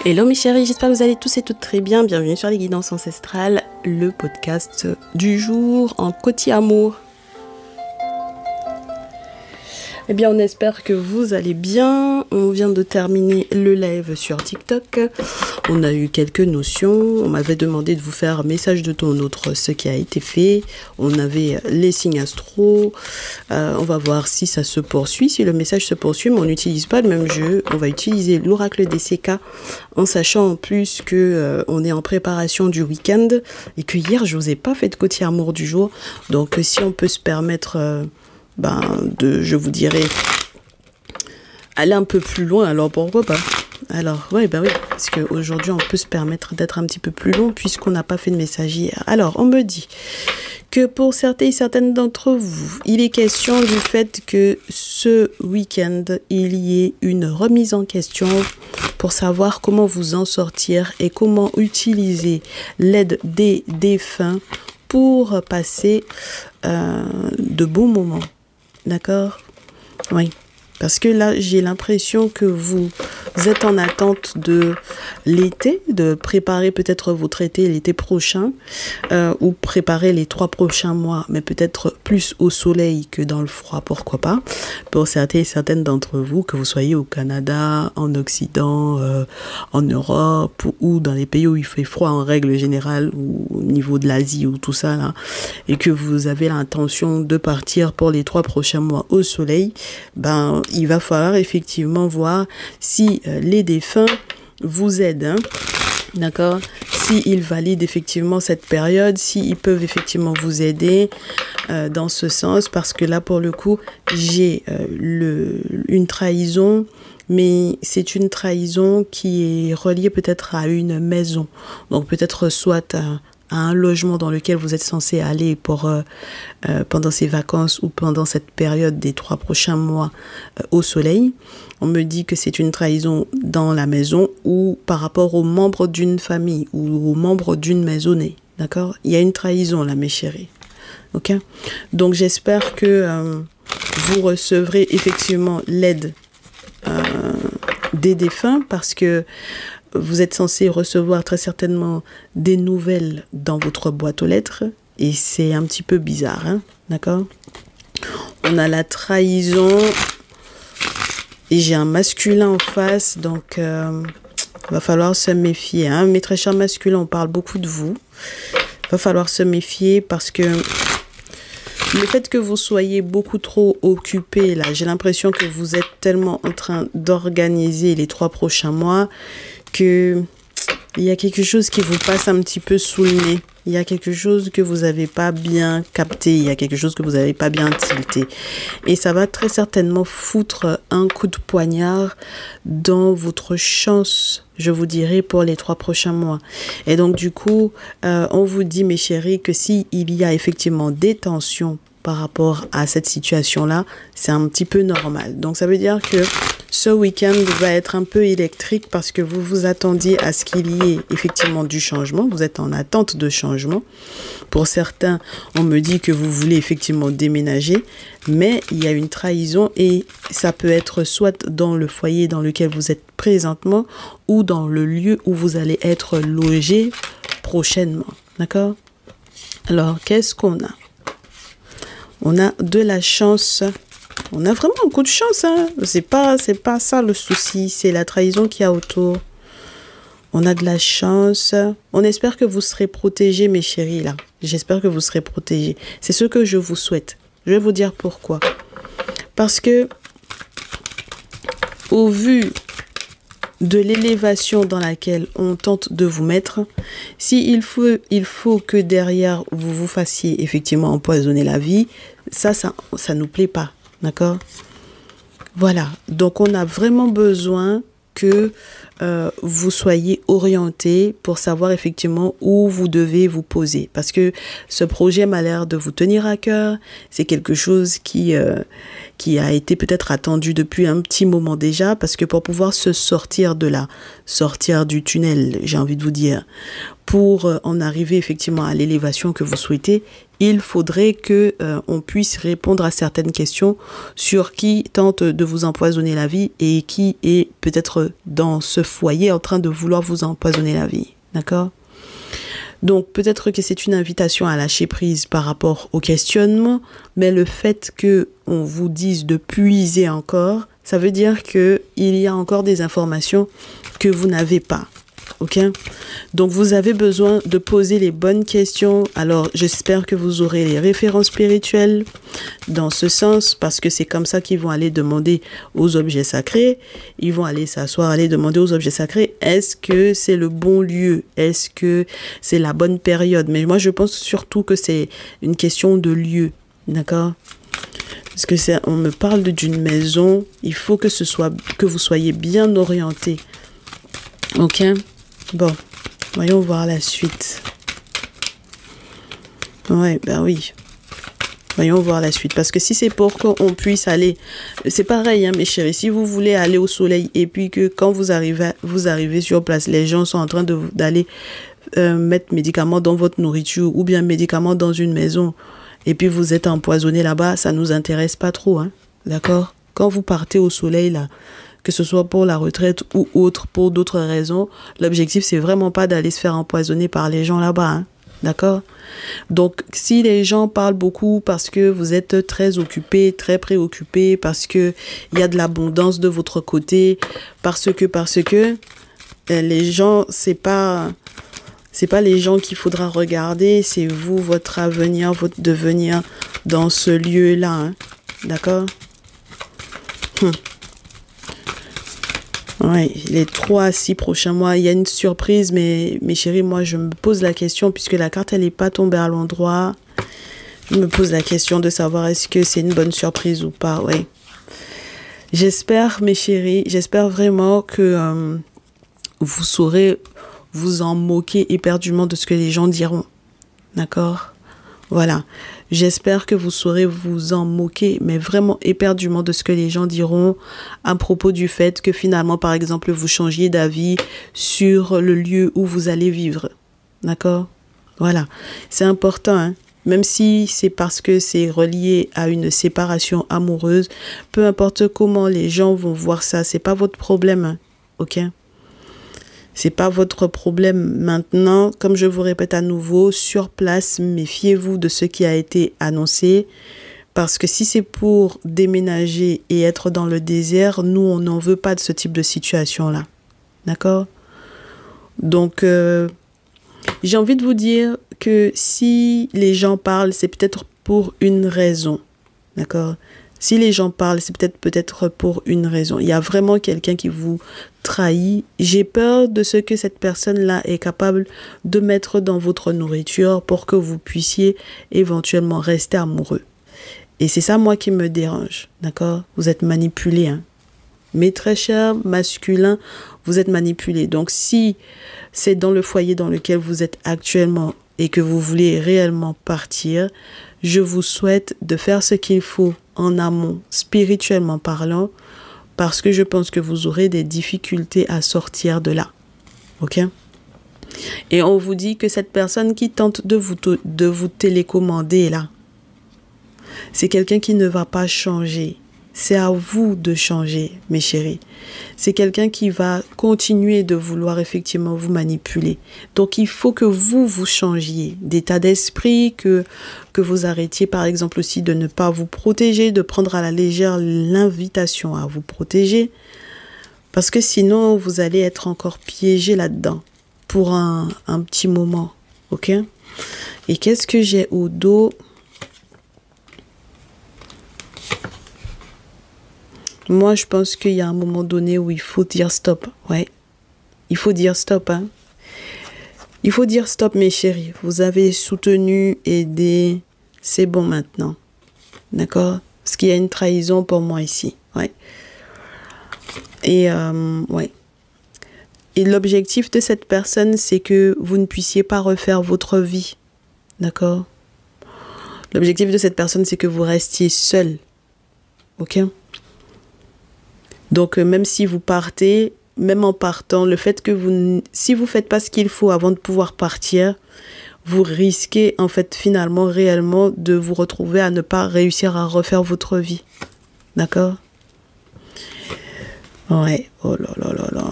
Hello mes chéris, j'espère que vous allez tous et toutes très bien. Bienvenue sur les guidances ancestrales, le podcast du jour en côté amour. Eh bien, on espère que vous allez bien. On vient de terminer le live sur TikTok. On a eu quelques notions. On m'avait demandé de vous faire un message de ton autre, ce qui a été fait. On avait les signes astro. On va voir si ça se poursuit, si le message se poursuit, mais on n'utilise pas le même jeu. On va utiliser l'oracle des CK en sachant en plus que on est en préparation du week-end et que hier, je vous ai pas fait de côté amour du jour. Donc, si on peut se permettre... je vous dirais, aller un peu plus loin, alors pourquoi pas? Alors, oui, parce qu'aujourd'hui, on peut se permettre d'être un petit peu plus long puisqu'on n'a pas fait de message hier. Alors, on me dit que pour certains et certaines d'entre vous, il est question du fait que ce week-end, il y ait une remise en question pour savoir comment vous en sortir et comment utiliser l'aide des défunts pour passer de bons moments. D'accord? Oui. Parce que là, j'ai l'impression que vous êtes en attente de l'été, de préparer peut-être votre été l'été prochain, ou préparer les 3 prochains mois, mais peut-être plus au soleil que dans le froid, pourquoi pas. Pour certains et certaines d'entre vous, que vous soyez au Canada, en Occident, en Europe, ou dans les pays où il fait froid en règle générale, ou au niveau de l'Asie, ou tout ça, là, et que vous avez l'intention de partir pour les 3 prochains mois au soleil, il va falloir effectivement voir si les défunts vous aident, hein, d'accord? S'ils valident effectivement cette période, s'ils peuvent effectivement vous aider dans ce sens, parce que là, pour le coup, j'ai une trahison, mais c'est une trahison qui est reliée peut-être à une maison, donc peut-être soit à un logement dans lequel vous êtes censé aller pour pendant ces vacances ou pendant cette période des 3 prochains mois au soleil. On me dit que c'est une trahison dans la maison ou par rapport aux membres d'une famille ou aux membres d'une maisonnée. D'accord? Il y a une trahison là, mes chéris. Ok? Donc j'espère que vous recevrez effectivement l'aide des défunts parce que vous êtes censé recevoir très certainement des nouvelles dans votre boîte aux lettres. Et c'est un petit peu bizarre, hein? D'accord? On a la trahison. Et j'ai un masculin en face. Donc, va falloir se méfier, hein? Mes très chers masculins, on parle beaucoup de vous. Va falloir se méfier parce que le fait que vous soyez beaucoup trop occupé, là, j'ai l'impression que vous êtes tellement en train d'organiser les 3 prochains mois que il y a quelque chose qui vous passe un petit peu sous le nez. Il y a quelque chose que vous n'avez pas bien capté. Il y a quelque chose que vous n'avez pas bien tilté. Et ça va très certainement foutre un coup de poignard dans votre chance, je vous dirais, pour les 3 prochains mois. Et donc, du coup, on vous dit, mes chéris, que s'il y a effectivement des tensions par rapport à cette situation-là, c'est un petit peu normal. Donc, ça veut dire que ce week-end va être un peu électrique parce que vous vous attendiez à ce qu'il y ait effectivement du changement. Vous êtes en attente de changement. Pour certains, on me dit que vous voulez effectivement déménager, mais il y a une trahison et ça peut être soit dans le foyer dans lequel vous êtes présentement ou dans le lieu où vous allez être logé prochainement. D'accord? Alors, qu'est-ce qu'on a? On a de la chance. On a vraiment un coup de chance, hein. C'est pas ça le souci, c'est la trahison qu'il y a autour. On a de la chance. On espère que vous serez protégés, mes chéris, là. J'espère que vous serez protégés. C'est ce que je vous souhaite. Je vais vous dire pourquoi. Parce que, au vu de l'élévation dans laquelle on tente de vous mettre, il faut que derrière vous vous fassiez effectivement empoisonner la vie, ça nous plaît pas. D'accord? Voilà. Donc, on a vraiment besoin que vous soyez orienté pour savoir effectivement où vous devez vous poser. Parce que ce projet m'a l'air de vous tenir à cœur. C'est quelque chose qui a été peut-être attendu depuis un petit moment déjà. Parce que pour pouvoir se sortir de là, sortir du tunnel, j'ai envie de vous dire, pour en arriver effectivement à l'élévation que vous souhaitez, il faudrait que on puisse répondre à certaines questions sur qui tente de vous empoisonner la vie et qui est peut-être dans ce foyer en train de vouloir vous empoisonner la vie. D'accord? Donc, peut-être que c'est une invitation à lâcher prise par rapport au questionnement, mais le fait qu'on vous dise de puiser encore, ça veut dire qu'il y a encore des informations que vous n'avez pas. Ok? Donc, vous avez besoin de poser les bonnes questions. Alors, j'espère que vous aurez les références spirituelles dans ce sens, parce que c'est comme ça qu'ils vont aller demander aux objets sacrés. Ils vont aller s'asseoir, aller demander aux objets sacrés, est-ce que c'est le bon lieu? Est-ce que c'est la bonne période? Mais moi, je pense surtout que c'est une question de lieu. D'accord? Parce que on me parle d'une maison. Il faut que vous soyez bien orienté. Ok? Bon, voyons voir la suite. Ouais, ben oui. Voyons voir la suite. Parce que si c'est pour qu'on puisse aller... C'est pareil, hein, mes chéris. Si vous voulez aller au soleil et puis que quand vous arrivez sur place, les gens sont en train d'aller mettre médicaments dans votre nourriture ou bien médicaments dans une maison et puis vous êtes empoisonné là-bas, ça ne nous intéresse pas trop. Hein, d'accord? Quand vous partez au soleil, là, que ce soit pour la retraite ou autre, pour d'autres raisons, l'objectif, c'est vraiment pas d'aller se faire empoisonner par les gens là-bas. Hein, d'accord? Donc, si les gens parlent beaucoup parce que vous êtes très occupés, très préoccupés, parce que il y a de l'abondance de votre côté, parce que, les gens, c'est pas les gens qu'il faudra regarder, c'est vous, votre avenir, votre devenir dans ce lieu-là. Hein, d'accord? Ouais, les 3 à 6 prochains mois, il y a une surprise, mais mes chéris, moi, je me pose la question, puisque la carte, elle n'est pas tombée à l'endroit. Je me pose la question de savoir est-ce que c'est une bonne surprise ou pas, ouais. J'espère, mes chéris, j'espère vraiment que vous saurez vous en moquer éperdument de ce que les gens diront. D'accord? Voilà. J'espère que vous saurez vous en moquer, mais vraiment éperdument de ce que les gens diront à propos du fait que finalement, par exemple, vous changiez d'avis sur le lieu où vous allez vivre. D'accord? Voilà. C'est important, hein? Même si c'est parce que c'est relié à une séparation amoureuse, peu importe comment les gens vont voir ça, c'est pas votre problème, hein? Ok? C'est pas votre problème. Maintenant, comme je vous répète à nouveau, sur place, méfiez-vous de ce qui a été annoncé. Parce que si c'est pour déménager et être dans le désert, nous, on n'en veut pas de ce type de situation-là. D'accord? Donc, j'ai envie de vous dire que si les gens parlent, c'est peut-être pour une raison. D'accord? Si les gens parlent, c'est peut-être pour une raison. Il y a vraiment quelqu'un qui vous trahit. J'ai peur de ce que cette personne-là est capable de mettre dans votre nourriture pour que vous puissiez éventuellement rester amoureux. Et c'est ça, moi, qui me dérange. D'accord? Vous êtes manipulés. Hein? Mes très chers masculins, vous êtes manipulés. Donc, si c'est dans le foyer dans lequel vous êtes actuellement et que vous voulez réellement partir, je vous souhaite de faire ce qu'il faut en amont, spirituellement parlant, parce que je pense que vous aurez des difficultés à sortir de là. Ok? Et on vous dit que cette personne qui tente de vous télécommander là, c'est quelqu'un qui ne va pas changer. C'est à vous de changer, mes chéris. C'est quelqu'un qui va continuer de vouloir effectivement vous manipuler. Donc, il faut que vous changiez d'état d'esprit, que vous arrêtiez par exemple aussi de ne pas vous protéger, de prendre à la légère l'invitation à vous protéger. Parce que sinon, vous allez être encore piégé là-dedans pour un petit moment. Ok? Et qu'est-ce que j'ai au dos? Moi, je pense qu'il y a un moment donné où il faut dire stop. Ouais, il faut dire stop. Hein. Il faut dire stop, mes chéris. Vous avez soutenu, aidé. C'est bon maintenant. D'accord? Parce qu'il y a une trahison pour moi ici. Ouais. Et, ouais. Et l'objectif de cette personne, c'est que vous ne puissiez pas refaire votre vie. D'accord? L'objectif de cette personne, c'est que vous restiez seul. Ok? Donc, même si vous partez, même en partant, le fait que si vous ne faites pas ce qu'il faut avant de pouvoir partir, vous risquez en fait finalement réellement de vous retrouver à ne pas réussir à refaire votre vie. D'accord? Ouais, oh là là là là.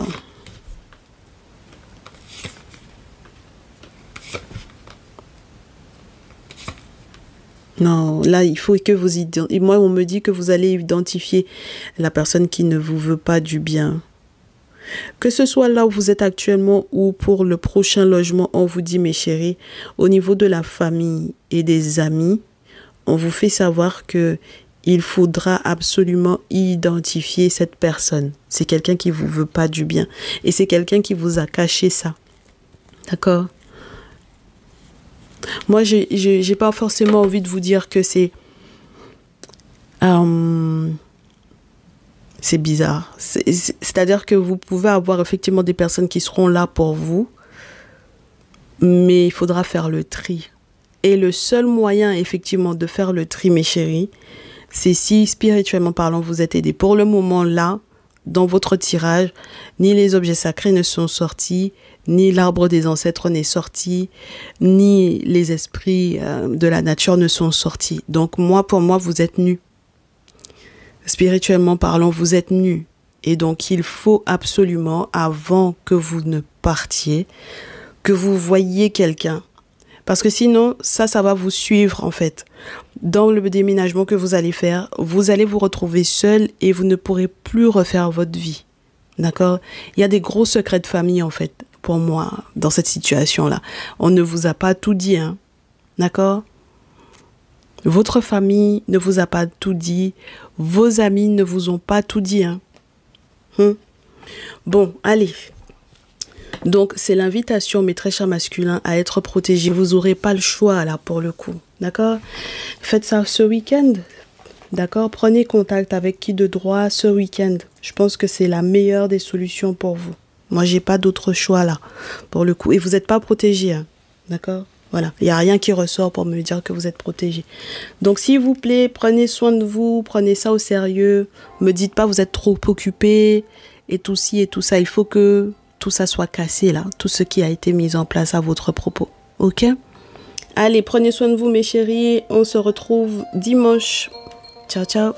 Non, là, il faut que vous... Moi, on me dit que vous allez identifier la personne qui ne vous veut pas du bien. Que ce soit là où vous êtes actuellement ou pour le prochain logement, on vous dit, mes chéris, au niveau de la famille et des amis, on vous fait savoir que il faudra absolument identifier cette personne. C'est quelqu'un qui ne vous veut pas du bien. Et c'est quelqu'un qui vous a caché ça. D'accord? Moi, j'ai pas forcément envie de vous dire que c'est bizarre. C'est-à-dire que vous pouvez avoir effectivement des personnes qui seront là pour vous, mais il faudra faire le tri. Et le seul moyen, effectivement, de faire le tri, mes chéris, c'est si, spirituellement parlant, vous êtes aidés. Pour le moment, là, dans votre tirage, ni les objets sacrés ne sont sortis, ni l'arbre des ancêtres n'est sorti, ni les esprits de la nature ne sont sortis. Donc, pour moi, vous êtes nus. Spirituellement parlant, vous êtes nus. Et donc, il faut absolument, avant que vous ne partiez, que vous voyiez quelqu'un. Parce que sinon, ça va vous suivre, en fait. Dans le déménagement que vous allez faire, vous allez vous retrouver seul et vous ne pourrez plus refaire votre vie. D'accord? Il y a des gros secrets de famille, en fait, pour moi, dans cette situation-là. On ne vous a pas tout dit, hein. D'accord? Votre famille ne vous a pas tout dit. Vos amis ne vous ont pas tout dit, hein. Bon, allez. Donc, c'est l'invitation, mes très chers masculins, à être protégés. Vous n'aurez pas le choix, là, pour le coup. D'accord? Faites ça ce week-end. D'accord? Prenez contact avec qui de droit ce week-end. Je pense que c'est la meilleure des solutions pour vous. Moi, j'ai pas d'autre choix, là, pour le coup. Et vous n'êtes pas protégés, hein. D'accord? Voilà. Il n'y a rien qui ressort pour me dire que vous êtes protégés. Donc, s'il vous plaît, prenez soin de vous. Prenez ça au sérieux. Me dites pas, vous êtes trop occupés. Et tout ci et tout ça. Il faut que tout ça soit cassé, là. Tout ce qui a été mis en place à votre propos. Ok? Allez, prenez soin de vous, mes chéris. On se retrouve dimanche. Ciao, ciao.